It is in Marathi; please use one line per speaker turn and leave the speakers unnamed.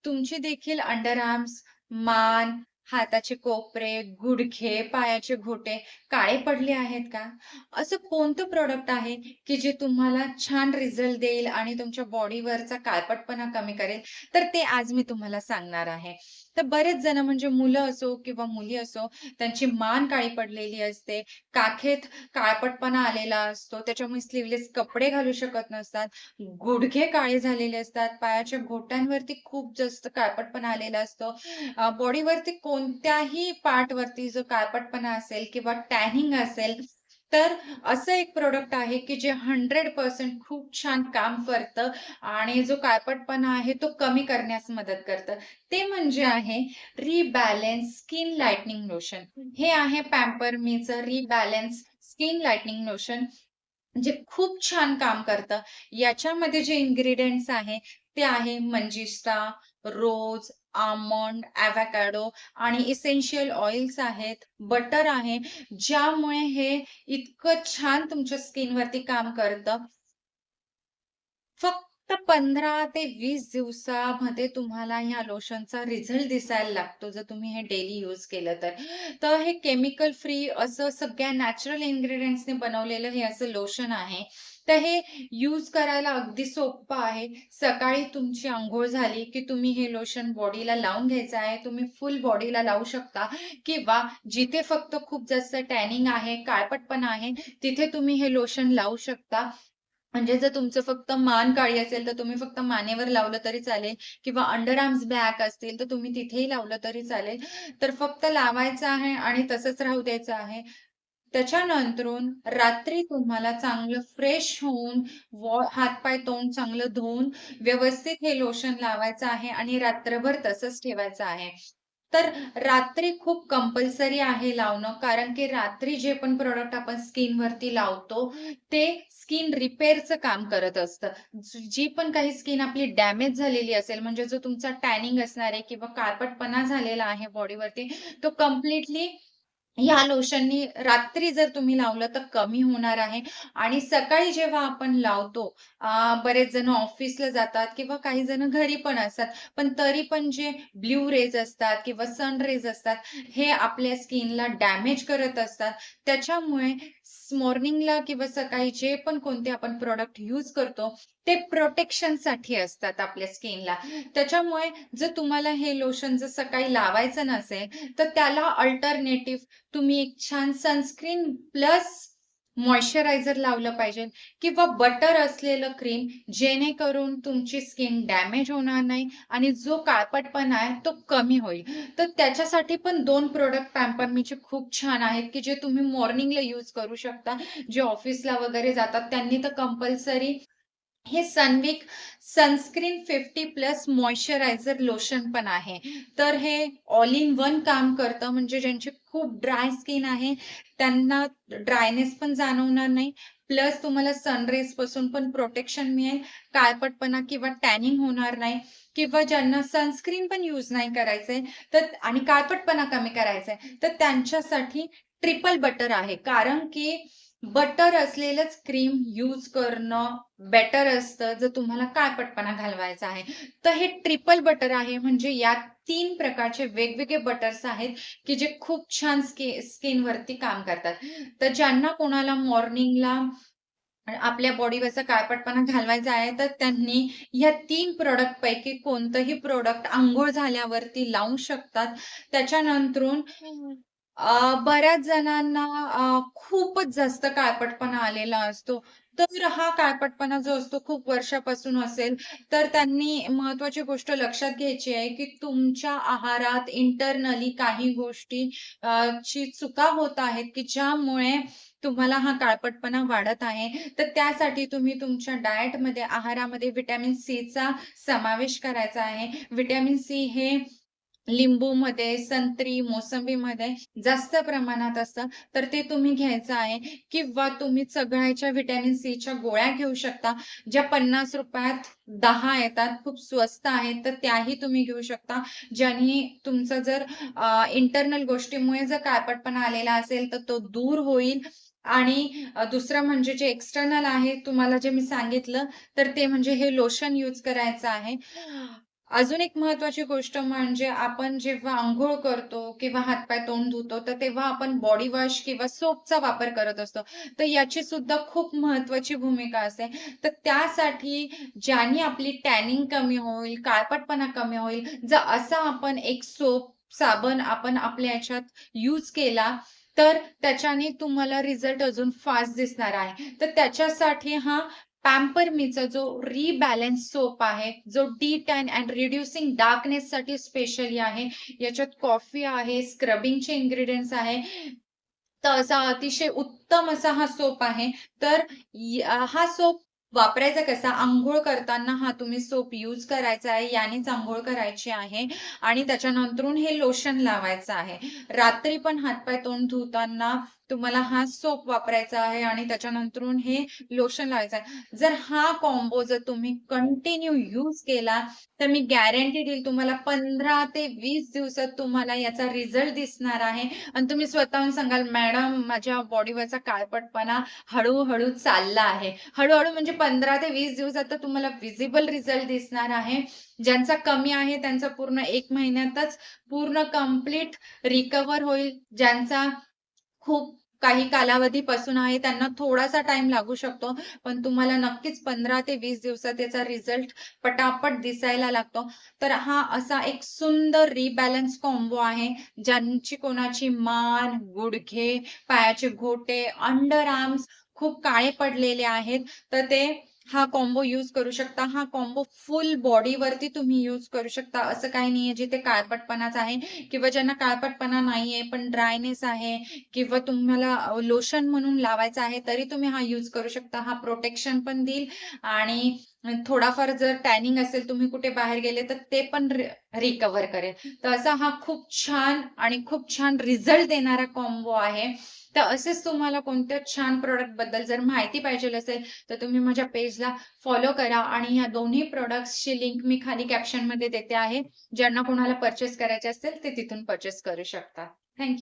तुमचे देखील अंडर आर्म्स, मान, हाताचे कोपरे, गुडघे, पायाचे घोटे काळे पडले आहेत का? असं कोणतं प्रॉडक्ट आहे, की जे तुम्हाला छान रिझल्ट देईल आणि तुमच्या बॉडीवरचा काळपटपणा कमी करेल? तर ते आज मी तुम्हाला सांगणार आहे. तर बरेच जण म्हणजे मुलं असो किंवा मुली असो, त्यांची मान काळी पडलेली असते, काखेत काळपटपणा आलेला असतो, त्याच्यामुळे स्लीव्हलेस कपडे घालू शकत नसतात. गुडघे काळे झालेले असतात, पायाच्या घोट्यांवरती खूप जास्त काळपटपणा आलेला असतो. बॉडीवरती कोणत्याही पार्टवरती जो काळपटपणा असेल किंवा टॅनिंग असेल, तर असं एक प्रॉडक्ट आहे, की जे 100% खूप छान काम करतं आणि जो काळपटपणा आहे तो कमी करण्यास मदत करतं. ते म्हणजे आहे रिबॅलन्स स्किन लाइटनिंग लोशन. हे आहे पॅम्पर मीचं रिबॅलन्स स्किन लाइटनिंग लोशन. जे खूप छान काम करतं. याच्यामध्ये जे इन्ग्रीडियंट्स आहे, ते आहे मंजिष्टा, रोज, आल्मंड, एवोकॅडो आणि इसेन्शियल ऑइल्स आहेत, बटर आहे, ज्यामुळे हे इतकं छान तुमच्या स्किनवरती काम करतं. फक्त 15 ते 20 दिवसामध्ये तुम्हाला ह्या लोशनचा रिझल्ट दिसायला लागतो, जर तुम्ही हे डेली यूज केलं तर. तर हे केमिकल फ्री असं सगळ्या नॅचरल इन्ग्रीडियंट्सने बनवलेलं हे असं लोशन आहे. तर हे यूज करायला अगदी सोपं आहे. सकाळी तुमची अंघोळ झाली, की तुम्ही हे लोशन बॉडीला लावून घ्यायचं आहे. तुम्ही फुल बॉडीला लावू शकता किंवा जिथे फक्त खूप जास्त टॅनिंग आहे, काळपटपणा आहे, तिथे तुम्ही हे लोशन लावू शकता. म्हणजे जर तुमचं फक्त मान काळी असेल, तर तुम्ही फक्त मानेवर लावलं तरी चालेल किंवा अंडर आर्म्स ब्लॅक असतील, तर तुम्ही तिथेही लावलं तरी चालेल. तर फक्त लावायचं आहे आणि तसंच राहू द्यायचं आहे. त्याच्यानंतरून रात्री तुम्हाला चांगलं फ्रेश होऊन हात-पाय, तोंड चांगलं धुवून व्यवस्थित हे लोशन लावायचं आहे आणि रात्रभर तसंच ठेवायचं आहे. तर रात्री खूप कंपल्सरी आहे लावणं, कारण की रात्री जे पण प्रॉडक्ट आपण स्किनवरती लावतो, ते स्किन रिपेअरचं काम करत असतं. जी पण काही स्किन आपली डॅमेज झालेली असेल, म्हणजे जो तुमचा टॅनिंग असणार आहे किंवा काळपटपणा झालेला आहे बॉडीवरती, तो कंप्लीटली ह्या लोशननी रात्री जर तुम्ही लावलं तर कमी होणार आहे आणि सकाळी जेव्हा आपण लावतो, बरेच जण ऑफिसला जातात किंवा काही जण घरी पण असतात. पण तरी पण जे ब्लू रेज असतात किंवा सन रेज असतात, हे आपल्या स्किनला डॅमेज करत असतात. त्याच्यामुळे मॉर्निंगला किंवा सकाळी जे पण कोणते आपण प्रॉडक्ट यूज करतो, ते प्रोटेक्शनसाठी असतात आपल्या स्किनला. त्याच्यामुळे जर तुम्हाला हे लोशन जर सकाळी लावायचं नसेल, तर त्याला अल्टरनेटिव्ह तुम्ही एक छान सनस्क्रीन प्लस मॉइश्चरायझर लावलं पाहिजे किंवा बटर असलेलं क्रीम, जेणेकरून तुमची स्किन डॅमेज होणार नाही आणि जो काळपटपणा आहे तो कमी होईल. तर त्याच्यासाठी पण 2 प्रॉडक्ट पॅम्परमीचे खूप छान आहेत, की जे तुम्ही मॉर्निंगला यूज करू शकता. जे ऑफिसला वगैरे जातात त्यांनी तर कंपल्सरी हे सनविक सनस्क्रीन 50 प्लस मॉइश्चरायझर लोशन पण आहे. तर हे ऑल इन वन काम करतं, म्हणजे ज्यांची खूप ड्राय स्किन आहे, त्यांना ड्रायनेस पण जाणवणार नाही. प्लस तुम्हाला सनरेजपासून पण प्रोटेक्शन मिळेल. काळपटपणा किंवा टॅनिंग होणार नाही किंवा ज्यांना सनस्क्रीन पण यूज नाही करायचंय, तर आणि काळपटपणा कमी करायचा आहे, तर त्यांच्यासाठी ट्रिपल बटर आहे. कारण की बटर असलेलंच क्रीम यूज करणं बेटर असतं, जर तुम्हाला काळपटपणा घालवायचा आहे. तर हे ट्रिपल बटर आहे, म्हणजे यात 3 प्रकारचे वेगवेगळे बटर्स आहेत, की जे खूप छान स्किनवरती काम करतात. तर ज्यांना कोणाला मॉर्निंगला आपल्या बॉडीवरचा काळपटपणा घालवायचा आहे, तर त्यांनी ह्या 3 प्रॉडक्टपैकी कोणतंही प्रॉडक्ट अंघोळ झाल्यावरती लावू शकतात. त्याच्यानंतरून बऱ्याच जणांना खूपच जास्त काळपटपणा आलेला असतो. तर हा काळपटपणा जो असतो खूप वर्षापासून असेल, तर त्यांनी महत्त्वाची गोष्ट लक्षात घ्यायची आहे, की तुमच्या आहारात इंटरनली काही गोष्टी ची चुका होत आहेत, की ज्यामुळे तुम्हाला हा काळपटपणा वाढत आहे. तर त्यासाठी तुम्ही तुमच्या डायटमध्ये, आहारामध्ये व्हिटॅमिन सीचा समावेश करायचा आहे. व्हिटॅमिन सी हे लिंबूमध्ये, संत्री, मोसंबीमध्ये जास्त प्रमाणात असतं, तर ते तुम्ही घ्यायचं आहे किंवा तुम्ही चघळायच्या व्हिटॅमिन सीच्या गोळ्या घेऊ शकता, ज्या ₹50त 10 येतात. खूप स्वस्त आहेत, तर त्याही तुम्ही घेऊ शकता. ज्याने तुमचं जर इंटरनल गोष्टीमुळे जर काळपटपणा आलेला असेल, तर तो दूर होईल आणि दुसरं म्हणजे जे एक्सटर्नल आहे, तुम्हाला जे मी सांगितलं, तर ते म्हणजे हे लोशन यूज करायचं आहे. अजून एक महत्त्वाची गोष्ट म्हणजे आपण जेव्हा अंघोळ करतो किंवा हातपाय तोंड धुतो, तर तेव्हा आपण बॉडी वॉश किंवा सोपचा वापर करत असतो. तर याची सुद्धा खूप महत्त्वाची भूमिका असते. तर त्यासाठी ज्याने आपली टॅनिंग कमी होईल, काळपटपणा कमी होईल, जर असा आपण एक सोप, साबण आपण आपल्या ह्याच्यात यूज केला, तर त्याच्याने तुम्हाला रिझल्ट अजून फास्ट दिसणार आहे. तर त्याच्यासाठी हा पॅम्पर मीचा जो रिबॅलन्स सोप आहे, जो डी-टॅन अँड रिड्युसिंग डार्कनेससाठी स्पेशली आहे. याच्यात कॉफी आहे, स्क्रबिंगचे इन्ग्रीडियंट्स आहे. तर असा अतिशय उत्तम असा हा सोप आहे. तर हा सोप वापरायचा कसा? अंघोळ करताना हा तुम्ही सोप यूज करायचा आहे. यानेच अंघोळ करायची आहे आणि त्याच्यानंतरून हे लोशन लावायचं आहे. रात्री पण हातपाय तोंड धुताना तुम्हाला हा सोप वापरायचा आहे आणि त्याच्यानंतरून हे लोशन लावायचं आहे. जर हा कॉम्बो जर तुम्ही कंटिन्यू यूज केला, तर मी गॅरंटी देईल तुम्हाला 15 ते 20 दिवसात तुम्हाला याचा रिझल्ट दिसणार आहे आणि तुम्ही स्वतःहून सांगाल, "मॅडम, माझ्या बॉडीवरचा काळपटपणा हळू-हळू चालला आहे." हळू-हळू म्हणजे 15 ते 20 दिवसात तर तुम्हाला व्हिजिबल रिझल्ट दिसणार आहे. ज्यांचा कमी आहे त्यांचा पूर्ण 1 महिन्यातच पूर्ण कंप्लीट रिकव्हर होईल. ज्यांचा खूप काही कालावधीपासून आहे, त्यांना थोडासा टाईम लागू शकतो. पण तुम्हाला नक्कीच 15 ते 20 दिवसात याचा रिझल्ट पटापट दिसायला लागतो. तर हा असा एक सुंदर रिबॅलन्स कॉम्बो आहे. ज्यांची कोणाची मान, गुडघे, पायाचे घोटे, अंडर आर्म्स खूप काळे पडलेले आहेत, तर ते हा कॉम्बो यूज करू शकता. हा कॉम्बो फुल बॉडीवरती तुम्ही यूज करू शकता. असं काही नाहीये जिथे काळपटपणाच आहे किंवा ज्यांना काळपटपणा नाहीये, पण ड्रायनेस आहे किंवा तुम्हाला लोशन म्हणून लावायचा आहे, तरी तुम्ही हा यूज करू शकता. हा प्रोटेक्शन पण देईल आणि थोडाफार जर टॅनिंग असेल, तुम्ही कुठे बाहेर गेले, तर ते पण रिकव्हर करेल. तर असा हा खूप छान आणि खूप छान रिझल्ट देणारा कॉम्बो आहे. तर असेच तुम्हाला कोणत्या छान प्रॉडक्टबद्दल जर माहिती पाहिजेल असेल, तर तुम्ही माझ्या पेजला फॉलो करा आणि ह्या दोन्ही प्रॉडक्ट्सची लिंक मी खाली कॅप्शनमध्ये देते आहे. ज्यांना कोणाला पर्चेस करायचे असेल, ते तिथून पर्चेस करू शकता. थँक